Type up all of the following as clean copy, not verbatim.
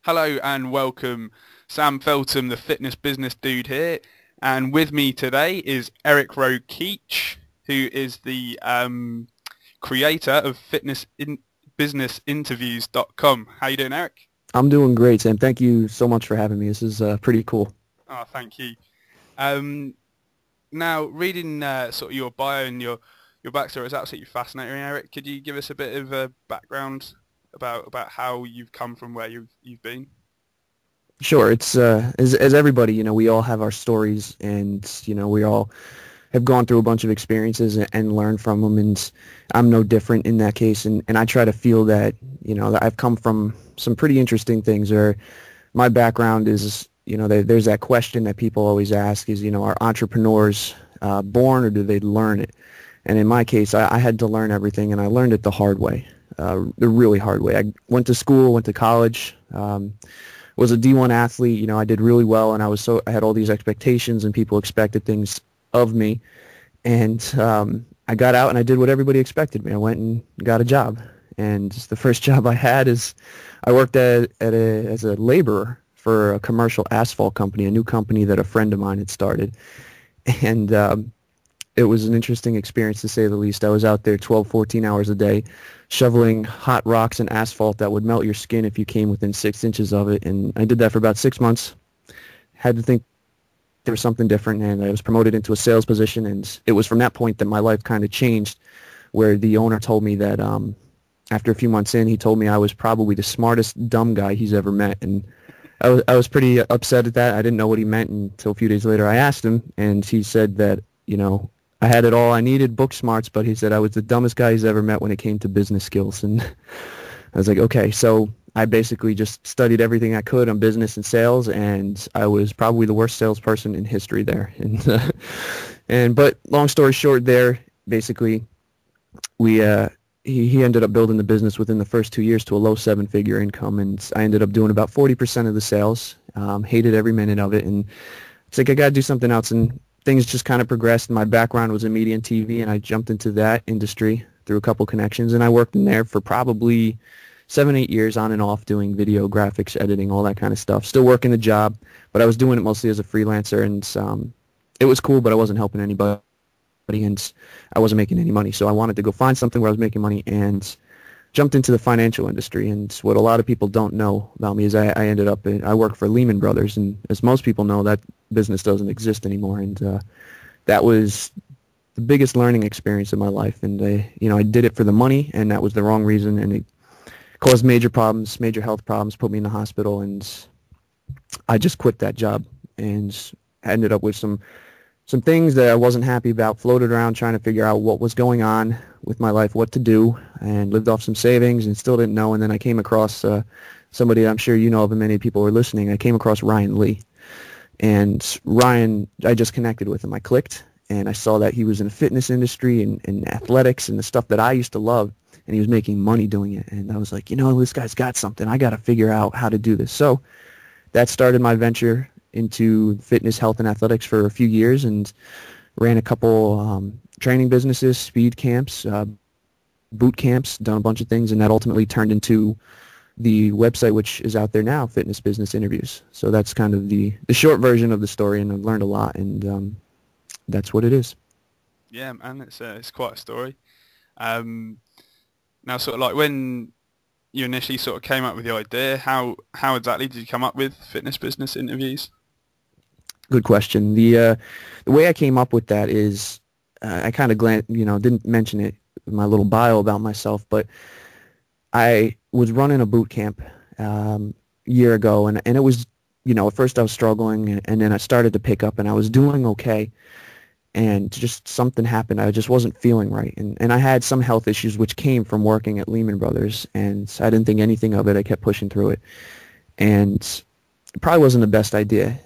Hello and welcome. Sam Feltham, the fitness business dude here, and with me today is Erik Rokeach, who is the creator of fitnessbusinessinterviews.com. How you doing, Erik? I'm doing great, Sam. Thank you so much for having me. This is pretty cool. Oh, thank you. Um, Now, reading sort of your bio and your backstory is absolutely fascinating, Erik. Could you give us a bit of a background about how you've come from where you've been? Sure, it's as everybody, we all have our stories, and we all have gone through a bunch of experiences and learned from them, and I'm no different in that case. And I try to feel that that I've come from some pretty interesting things. Or my background is, there's that question that people always ask is, are entrepreneurs born or do they learn it? And in my case, I had to learn everything, and I learned it the hard way, the really hard way. I went to school, went to college, was a D1 athlete. I did really well, and I had all these expectations, and people expected things of me. And I got out, and I did what everybody expected me. I went and got a job, and the first job I had is I worked as a laborer for a commercial asphalt company, a new company that a friend of mine had started. And it was an interesting experience, to say the least. I was out there 12, 14 hours a day shoveling hot rocks and asphalt that would melt your skin if you came within 6 inches of it. And I did that for about 6 months. Had to think there was something different, and I was promoted into a sales position. And it was from that point that my life kind of changed, where the owner told me that after a few months in, he told me I was probably the smartest dumb guy he's ever met. And I was pretty upset at that. I didn't know what he meant until a few days later I asked him, and he said that, I had it all I needed, book smarts, but he said I was the dumbest guy he's ever met when it came to business skills. And I was like, okay. So I basically just studied everything I could on business and sales, and I was probably the worst salesperson in history there. But long story short, there basically we he ended up building the business within the first 2 years to a low seven-figure income, and I ended up doing about 40% of the sales. Hated every minute of it, and it's like I got to do something else. And things just kind of progressed. My background was in media and TV, and I jumped into that industry through a couple connections, and I worked in there for probably 7, 8 years on and off, doing video, graphics, editing, all that kind of stuff. Still working the job, but I was doing it mostly as a freelancer, and it was cool, but I wasn't helping anybody, and I wasn't making any money. So I wanted to go find something where I was making money, and jumped into the financial industry. And what a lot of people don't know about me is I ended up I work for Lehman Brothers, and as most people know, that business doesn't exist anymore. And that was the biggest learning experience of my life. And I did it for the money, and that was the wrong reason, and it caused major problems, major health problems, put me in the hospital, and I just quit that job and ended up with some things that I wasn't happy about, floated around trying to figure out what was going on with my life, what to do, and lived off some savings and still didn't know. And then I came across somebody I'm sure you know of, and many people are listening. I came across Ryan Lee. And Ryan, I just connected with him. I clicked, and I saw that he was in the fitness industry and athletics and the stuff that I used to love, and he was making money doing it. And I was like, this guy's got something. I got to figure out how to do this. So that started my venture into fitness, health, and athletics for a few years, and ran a couple training businesses, speed camps, boot camps, done a bunch of things, and that ultimately turned into the website, which is out there now, Fitness Business Interviews. So that's kind of the short version of the story, and I've learned a lot, and that's what it is. Yeah, man, it's quite a story. Now, sort of like when you initially sort of came up with the idea, how exactly did you come up with Fitness Business Interviews? Good question. The way I came up with that is I kind of didn't mention it in my little bio about myself, but I was running a boot camp year ago, and it was, at first I was struggling, and then I started to pick up, and I was doing okay, and just something happened. I just wasn't feeling right, and I had some health issues which came from working at Lehman Brothers, and I didn't think anything of it. I kept pushing through it, and it probably wasn't the best idea.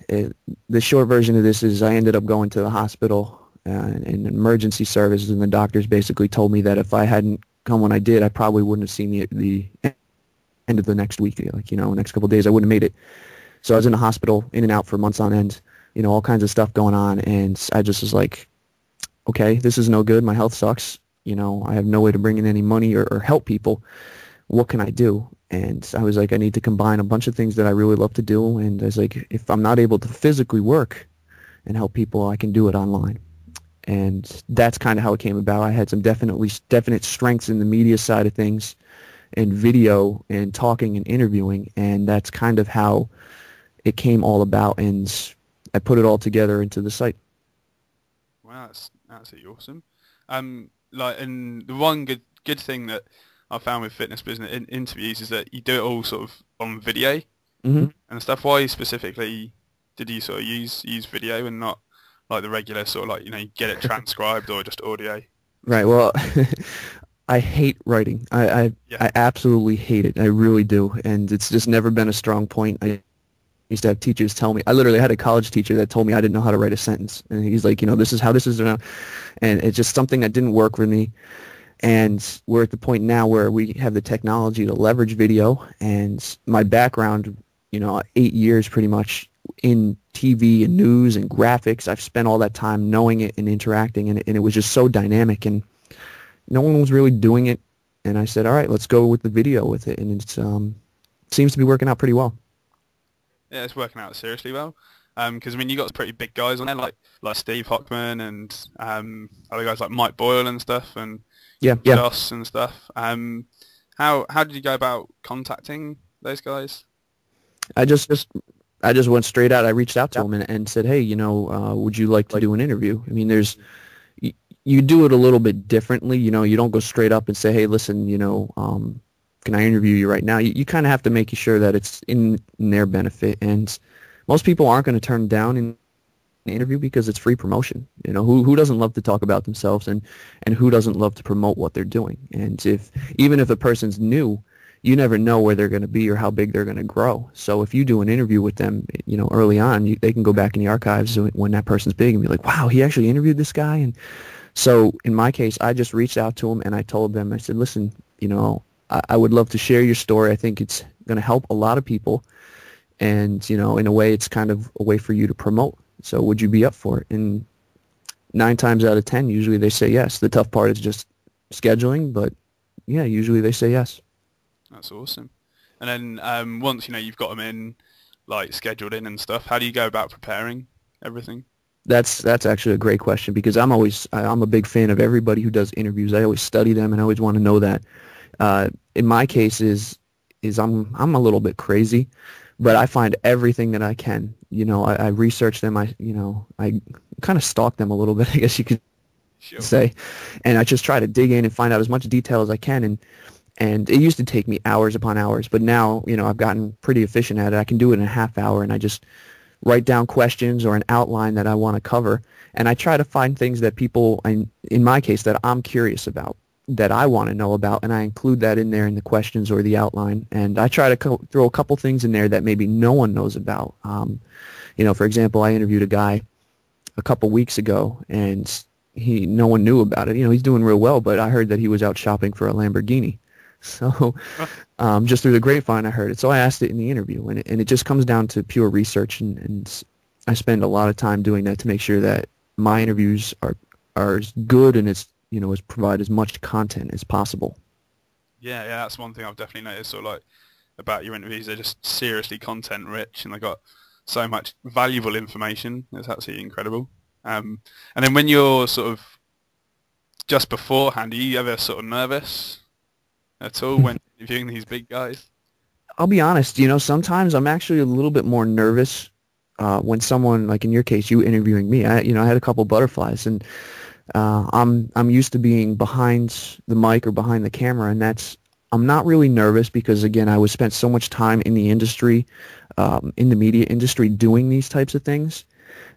The short version of this is I ended up going to the hospital in emergency services, and the doctors basically told me that if I hadn't come when I did, I probably wouldn't have seen the end of the next week. Next couple of days, I wouldn't have made it. So I was in the hospital, in and out for months on end, all kinds of stuff going on, and I just was like, okay, this is no good. My health sucks. I have no way to bring in any money or help people. what can I do? And I was like, I need to combine a bunch of things that I really love to do. And I was like, if I'm not able to physically work and help people, I can do it online. And that's kind of how it came about. I had some definite strengths in the media side of things and video and talking and interviewing, and that's kind of how it came all about, and I put it all together into the site. Wow, that's absolutely awesome. Like, and the one good thing that I found with fitness business interviews is that you do it all sort of on video Hmm. and stuff. Why specifically did you sort of use video and not like the regular sort of like, you know, get it transcribed or just audio and Right. stuff? Well, I hate writing. Yeah. I absolutely hate it. I really do, and it's just never been a strong point. I used to have teachers tell me. I literally had a college teacher that told me I didn't know how to write a sentence, and he's like, you know, this is how this is done, and it's just something that didn't work for me. And we're at the point now where we have the technology to leverage video, and my background, you know, 8 years pretty much in TV and news and graphics. I've spent all that time knowing it and interacting, and it was just so dynamic, and no one was really doing it. And I said, all right, let's go with the video with it, and it seems to be working out pretty well. Yeah, it's working out seriously well. Because I mean, you got some pretty big guys on there, like Steve Hockman and other guys like Mike Boyle and stuff, and Yeah, yeah. Joss and stuff. How did you go about contacting those guys? I just went straight out. I reached out to him and said, hey, you know, would you like to do an interview? I mean, you, you do it a little bit differently. You know, you don't go straight up and say, hey, listen, you know, can I interview you right now? You kind of have to make sure that it's in their benefit. And most people aren't going to turn down an interview because it's free promotion. You know, who doesn't love to talk about themselves, and who doesn't love to promote what they're doing? And even if a person's new, you never know where they're going to be or how big they're going to grow. So if you do an interview with them, you know, early on, they can go back in the archives when that person's big and be like, wow, he actually interviewed this guy. And so in my case, I just reached out to him and I told them, I said, listen, you know, I would love to share your story. I think it's going to help a lot of people. And, you know, in a way, it's kind of a way for you to promote. So would you be up for it? And 9 times out of 10, usually they say yes. The tough part is just scheduling, but yeah, usually they say yes. That's awesome. And then once you know you've got them in, like scheduled in and stuff, how do you go about preparing everything? That's actually a great question because I'm a big fan of everybody who does interviews. I always study them and I always want to know that. In my case is I'm a little bit crazy, but I find everything that I can. You know, I research them. I kind of stalk them a little bit, I guess you could Sure. say, and I just try to dig in and find out as much detail as I can. And it used to take me hours upon hours, but now, you know, I've gotten pretty efficient at it. I can do it in a half hour, and I just write down questions or an outline that I want to cover, and I try to find things that people, in my case, that I'm curious about, that I want to know about, and I include that in there in the questions or the outline, and I try to throw a couple things in there that maybe no one knows about. You know, for example, I interviewed a guy a couple weeks ago, and no one knew about it. You know, he's doing real well, but I heard that he was out shopping for a Lamborghini. So just through the grapevine, I heard it. So I asked it in the interview, and it just comes down to pure research, and I spend a lot of time doing that to make sure that my interviews are as good and as provide as much content as possible. Yeah, that's one thing I've definitely noticed. Sort of like about your interviews, they're just seriously content rich, and they got so much valuable information. It's absolutely incredible. And then when you're sort of just beforehand, are you ever sort of nervous at all when interviewing these big guys? I'll be honest, you know, sometimes I'm actually a little bit more nervous when someone, like in your case, you interviewing me. I had a couple butterflies, and I'm used to being behind the mic or behind the camera, and I'm not really nervous because, again, I was spent so much time in the industry, in the media industry, doing these types of things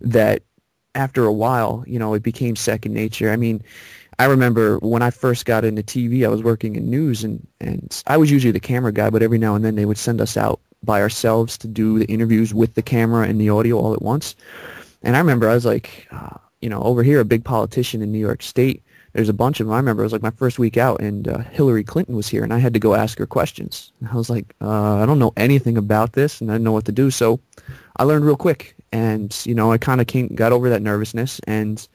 that after a while, you know, it became second nature. I mean, I remember when I first got into TV, I was working in news, and I was usually the camera guy, but every now and then they would send us out by ourselves to do the interviews with the camera and the audio all at once. And I remember I was like, you know, over here, a big politician in New York State, there's a bunch of them. I remember it was like my first week out, and Hillary Clinton was here, and I had to go ask her questions. And I was like, I don't know anything about this, and I didn't know what to do. So I learned real quick, and, you know, I kind of got over that nervousness. And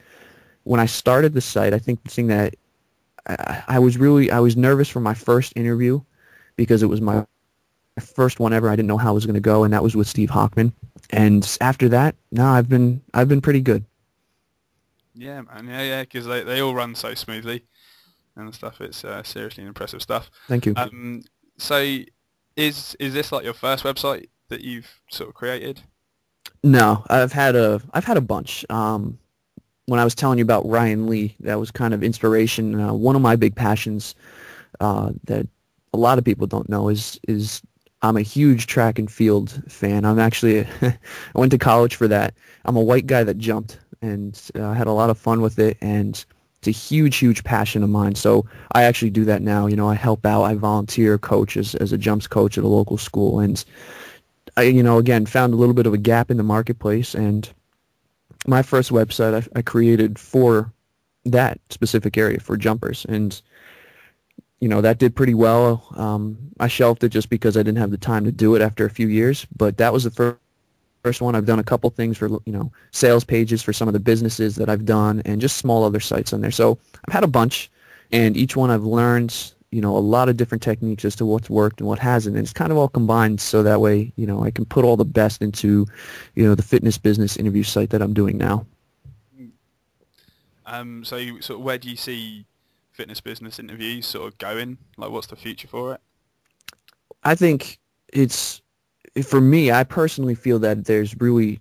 when I started the site, I think the thing that I was nervous for my first interview because it was my first one ever. I didn't know how it was going to go, and that was with Steve Hockman. And after that, no, I've been pretty good. Yeah, man. Yeah, because they all run so smoothly and stuff. It's seriously impressive stuff. Thank you. So is this like your first website that you've sort of created? No, I've had a bunch. When I was telling you about Ryan Lee, that was kind of inspiration. One of my big passions that a lot of people don't know is I'm a huge track and field fan. I'm actually I went to college for that. I'm a white guy that jumped and had a lot of fun with it, and it's a huge, huge passion of mine. So I actually do that now. You know, I help out. I volunteer, coach as a jumps coach at a local school, and I, again, found a little bit of a gap in the marketplace, and my first website I created for that specific area for jumpers, and that did pretty well. I shelved it just because I didn't have the time to do it after a few years, but that was the first one. I've done a couple things for sales pages for some of the businesses that I've done, and just small other sites on there. So I've had a bunch, and each one I've learned a lot of different techniques as to what's worked and what hasn't, and it's kind of all combined so that way I can put all the best into the fitness business interview site that I'm doing now. So where do you see fitness business interviews sort of going? Like, what's the future for it? I think for me, I personally feel that there's really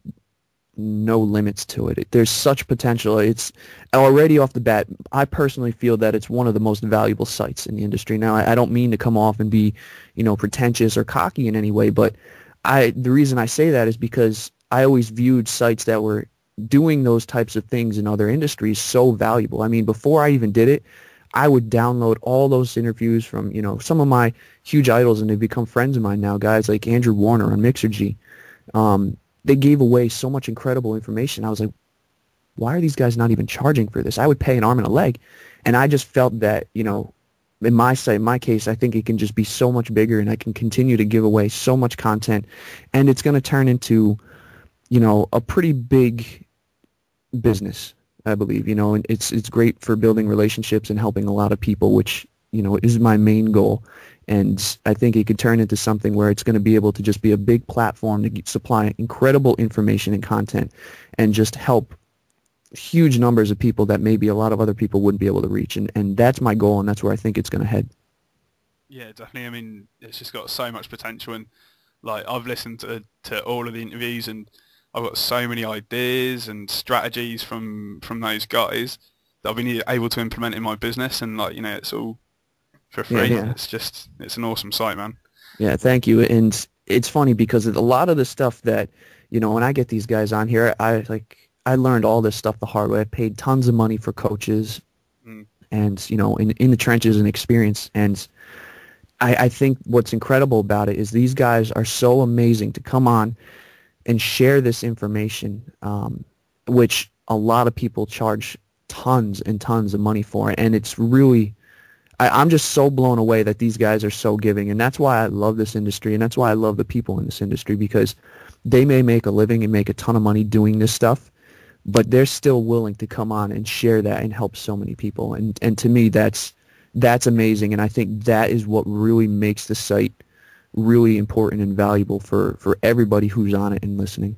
no limits to it. There's such potential. It's already off the bat, I personally feel that it's one of the most valuable sites in the industry. Now, I don't mean to come off and be, pretentious or cocky in any way, but the reason I say that is because I always viewed sites that were doing those types of things in other industries so valuable. I mean, before I even did it, I would download all those interviews from, some of my huge idols, and they've become friends of mine now, guys like Andrew Warner on Mixergy. They gave away so much incredible information. I was like, why are these guys not even charging for this? I would pay an arm and a leg. And I just felt that, in my site, in my case, I think it can just be so much bigger, and I can continue to give away so much content. And it's going to turn into, a pretty big business, I believe. And it's great for building relationships and helping a lot of people, which, is my main goal. And I think it could turn into something where it's going to be able to just be a big platform to supply incredible information and content and just help huge numbers of people that maybe a lot of other people wouldn't be able to reach. And that's my goal, and that's where I think it's going to head. Yeah, definitely. I mean, it's just got so much potential, and like I've listened to all of the interviews, and I've got so many ideas and strategies from those guys that I've been able to implement in my business, and it's all for free. Yeah. It's an awesome site, man. Yeah, thank you. And it's funny because a lot of the stuff that, when I get these guys on here, I learned all this stuff the hard way. I paid tons of money for coaches and, in the trenches and experience. And I think what's incredible about it is these guys are so amazing to come on and share this information, which a lot of people charge tons and tons of money for. And it's really... I'm just so blown away that these guys are so giving, and that's why I love this industry, and that's why I love the people in this industry, because they may make a living and make a ton of money doing this stuff, but they're still willing to come on and share that and help so many people. And to me, that's amazing, and I think that is what really makes the site really important and valuable for everybody who's on it and listening.